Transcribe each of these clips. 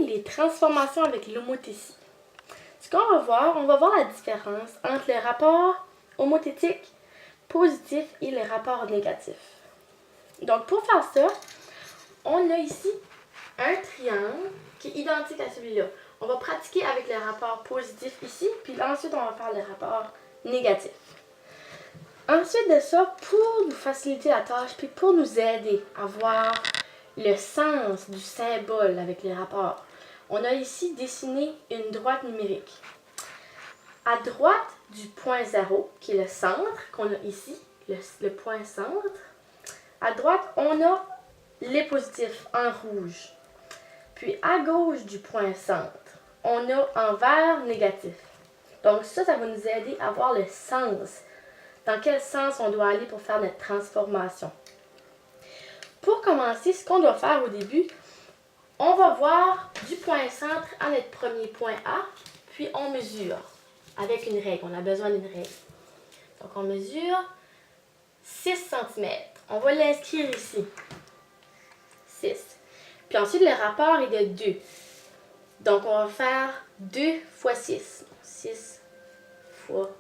les transformations avec l'homothétie. Ce qu'on va voir la différence entre les rapports homothétiques positifs et les rapports négatifs. Donc, pour faire ça, on a ici un triangle qui est identique à celui-là. On va pratiquer avec les rapports positifs ici, puis ensuite on va faire les rapports négatifs. Ensuite de ça, pour nous faciliter la tâche, puis pour nous aider à voir le sens du symbole avec les rapports, on a ici dessiné une droite numérique. À droite du point 0, qui est le centre, qu'on a ici, le point centre, à droite, on a les positifs en rouge. Puis à gauche du point centre, on a en vert négatif. Donc ça va nous aider à voir le sens. Dans quel sens on doit aller pour faire notre transformation. Pour commencer, ce qu'on doit faire au début, on va voir du point centre à notre premier point A, puis on mesure avec une règle. On a besoin d'une règle. Donc on mesure 6 cm. On va l'inscrire ici. 6. Puis ensuite, le rapport est de 2. Donc on va faire 2 fois 6. 6 fois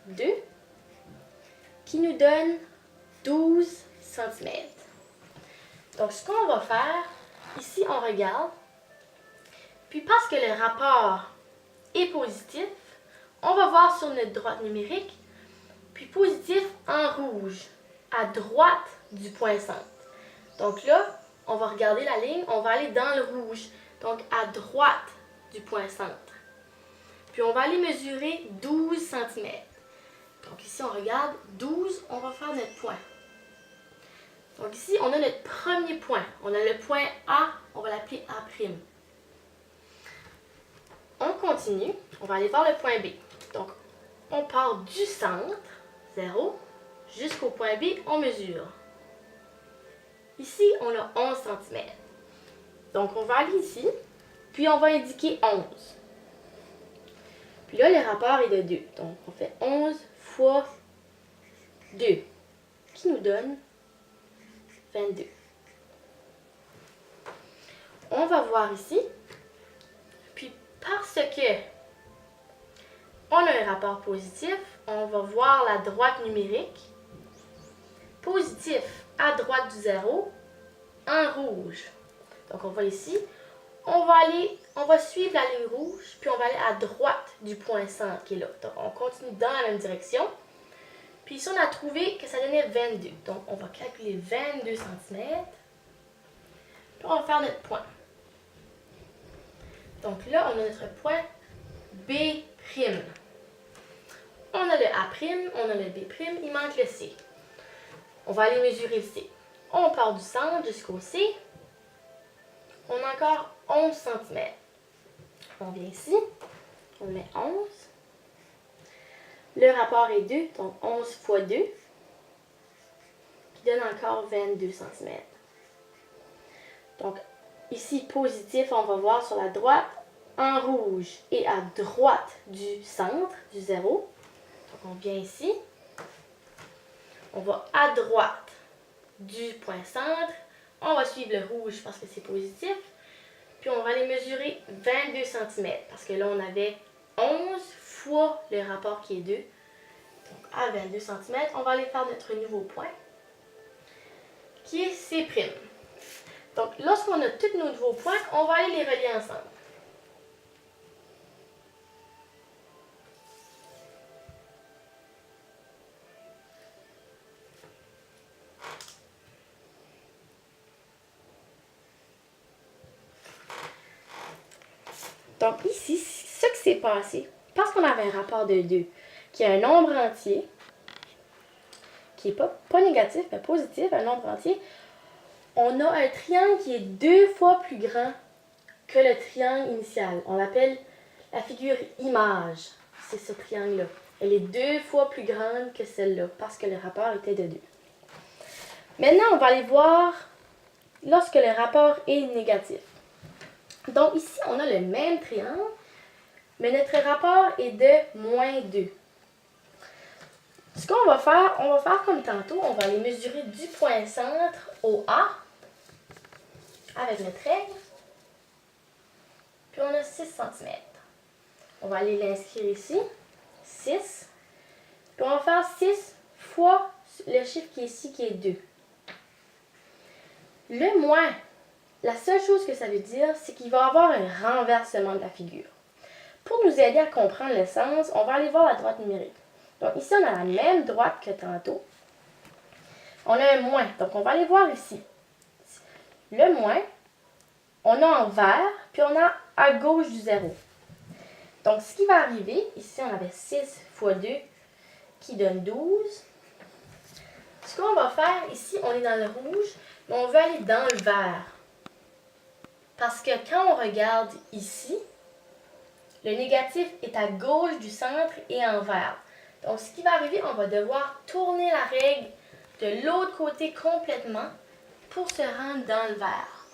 2. Qui nous donne 12 cm. Donc, ce qu'on va faire, ici, on regarde. Puis, parce que le rapport est positif, on va voir sur notre droite numérique, puis positif en rouge, à droite du point centre. Donc là, on va regarder la ligne, on va aller dans le rouge, donc à droite du point centre. Puis, on va aller mesurer 12 cm. Donc ici, on regarde 12, on va faire notre point. Donc ici, on a notre premier point. On a le point A, on va l'appeler A'. On continue, on va aller voir le point B. Donc, on part du centre, 0, jusqu'au point B, on mesure. Ici, on a 11 cm. Donc, on va aller ici, puis on va indiquer 11. Puis là, le rapport est de 2. Donc, on fait 11 fois 2, qui nous donne 22. On va voir ici, puis parce que on a un rapport positif, on va voir la droite numérique, positif à droite du 0, en rouge. Donc on va ici, on va suivre la ligne rouge, puis on va aller à droite du point centre qui est là. Donc on continue dans la même direction. Puis ici, on a trouvé que ça donnait 22. Donc, on va calculer 22 cm. Puis, on va faire notre point. Donc là, on a notre point B'. On a le A', on a le B', il manque le C. On va aller mesurer le C. On part du centre jusqu'au C. On a encore 11 cm. On vient ici. On met 11. Le rapport est 2, donc 11 fois 2, qui donne encore 22 cm. Donc, ici, positif, on va voir sur la droite, en rouge et à droite du centre, du 0. Donc, on vient ici. On va à droite du point centre. On va suivre le rouge parce que c'est positif. Puis, on va aller mesurer 22 cm parce que là, on avait 11 fois le rapport qui est 2. Donc, à 22 cm, on va aller faire notre nouveau point, qui est C'. Donc, lorsqu'on a tous nos nouveaux points, on va aller les relier ensemble. Donc, ici, ce qui s'est passé, parce qu'on avait un rapport de 2, qui est un nombre entier, qui n'est pas négatif, mais positif, un nombre entier, on a un triangle qui est 2 fois plus grand que le triangle initial. On l'appelle la figure image. C'est ce triangle-là. Elle est 2 fois plus grande que celle-là, parce que le rapport était de 2. Maintenant, on va aller voir lorsque le rapport est négatif. Donc ici, on a le même triangle, mais notre rapport est de moins 2. Ce qu'on va faire comme tantôt, on va aller mesurer du point centre au A avec notre règle. puis on a 6 cm. On va aller l'inscrire ici, 6. Puis on va faire 6 fois le chiffre qui est ici, qui est 2. Le moins, la seule chose que ça veut dire, c'est qu'il va y avoir un renversement de la figure. Pour nous aider à comprendre le sens, on va aller voir la droite numérique. Donc ici, on a la même droite que tantôt. On a un moins, donc on va aller voir ici. Le moins, on a en vert, puis on a à gauche du 0. Donc ce qui va arriver, ici on avait 6 fois 2 qui donne 12. Ce qu'on va faire, ici on est dans le rouge, mais on veut aller dans le vert. Parce que quand on regarde ici, le négatif est à gauche du centre et en vert. Donc ce qui va arriver, on va devoir tourner la règle de l'autre côté complètement pour se rendre dans le vert.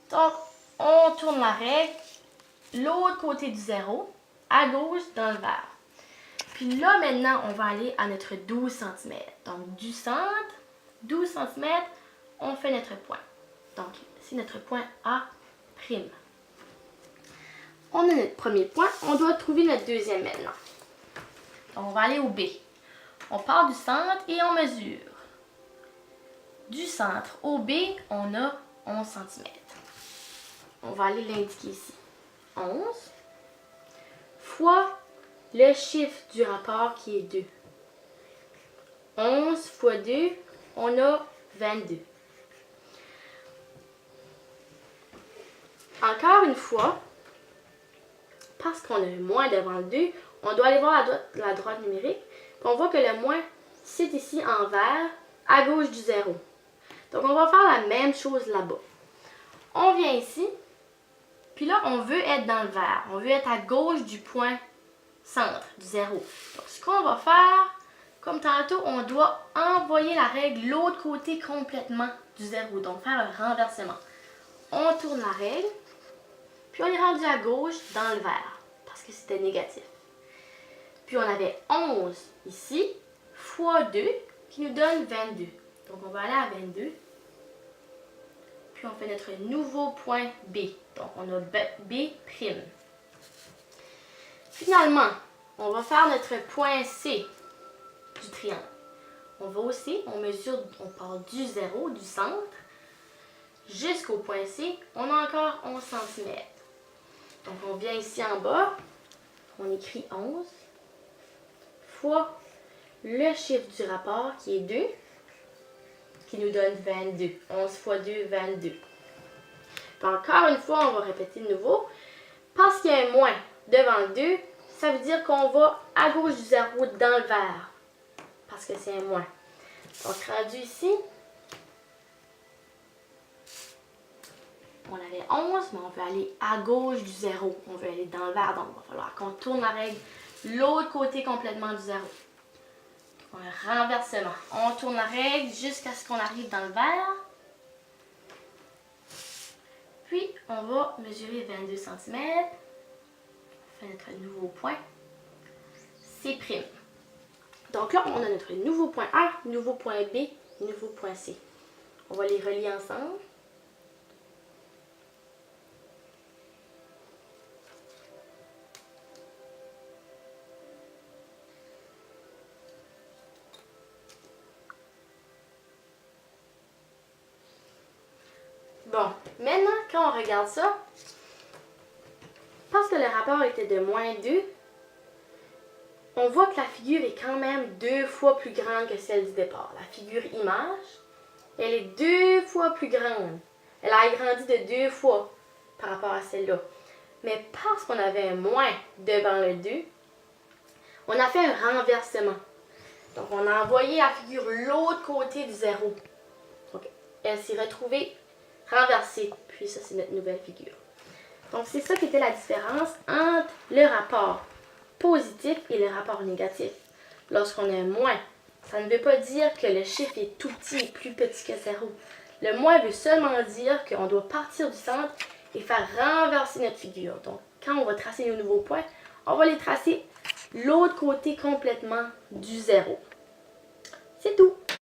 Donc on tourne la règle, l'autre côté du 0, à gauche dans le vert. Puis là, maintenant, on va aller à notre 12 cm. Donc, du centre, 12 cm, on fait notre point. Donc, c'est notre point A'. On a notre premier point. On doit trouver notre deuxième maintenant. Donc, on va aller au B. On part du centre et on mesure. Du centre au B, on a 11 cm. On va aller l'indiquer ici. 11 fois le chiffre du rapport qui est 2. 11 fois 2, on a 22. Encore une fois, parce qu'on a un moins devant le 2, on doit aller voir la droite numérique. Puis on voit que le moins, c'est ici en vert, à gauche du 0. Donc on va faire la même chose là-bas. On vient ici, puis là, on veut être dans le vert. On veut être à gauche du point centre, du 0. Donc, ce qu'on va faire, comme tantôt, on doit envoyer la règle l'autre côté complètement du 0. Donc, faire un renversement. On tourne la règle, puis on est rendu à gauche dans le vert, parce que c'était négatif. Puis, on avait 11 ici, fois 2, qui nous donne 22. Donc, on va aller à 22. Puis, on fait notre nouveau point B. Donc, on a B'. Finalement, on va faire notre point C du triangle. On va aussi, on mesure, on part du 0, du centre, jusqu'au point C. On a encore 11 cm. Donc, on vient ici en bas, on écrit 11 fois le chiffre du rapport qui est 2, qui nous donne 22. 11 fois 2, 22. Puis encore une fois, on va répéter de nouveau. Parce qu'il y a un moins devant le 2, ça veut dire qu'on va à gauche du 0 dans le vert. Parce que c'est un moins. Donc, rendu ici, on avait 11, mais on veut aller à gauche du 0. On veut aller dans le vert, donc il va falloir qu'on tourne la règle l'autre côté complètement du 0. Un renversement. On tourne la règle jusqu'à ce qu'on arrive dans le vert. Puis, on va mesurer 22 cm. On fait notre nouveau point. C'. Donc là, on a notre nouveau point A, nouveau point B, nouveau point C. On va les relier ensemble. Bon, maintenant, quand on regarde ça, parce que le rapport était de moins 2, on voit que la figure est quand même 2 fois plus grande que celle du départ. La figure image, elle est 2 fois plus grande. Elle a agrandi de 2 fois par rapport à celle-là. Mais parce qu'on avait un moins devant le 2, on a fait un renversement. Donc, on a envoyé la figure l'autre côté du 0. Donc, elle s'est retrouvée renversée. Puis ça, c'est notre nouvelle figure. Donc, c'est ça qui était la différence entre le rapport positif et le rapport négatif. Lorsqu'on a un moins, ça ne veut pas dire que le chiffre est tout petit et plus petit que 0. Le moins veut seulement dire qu'on doit partir du centre et faire renverser notre figure. Donc, quand on va tracer nos nouveaux points, on va les tracer l'autre côté complètement du 0.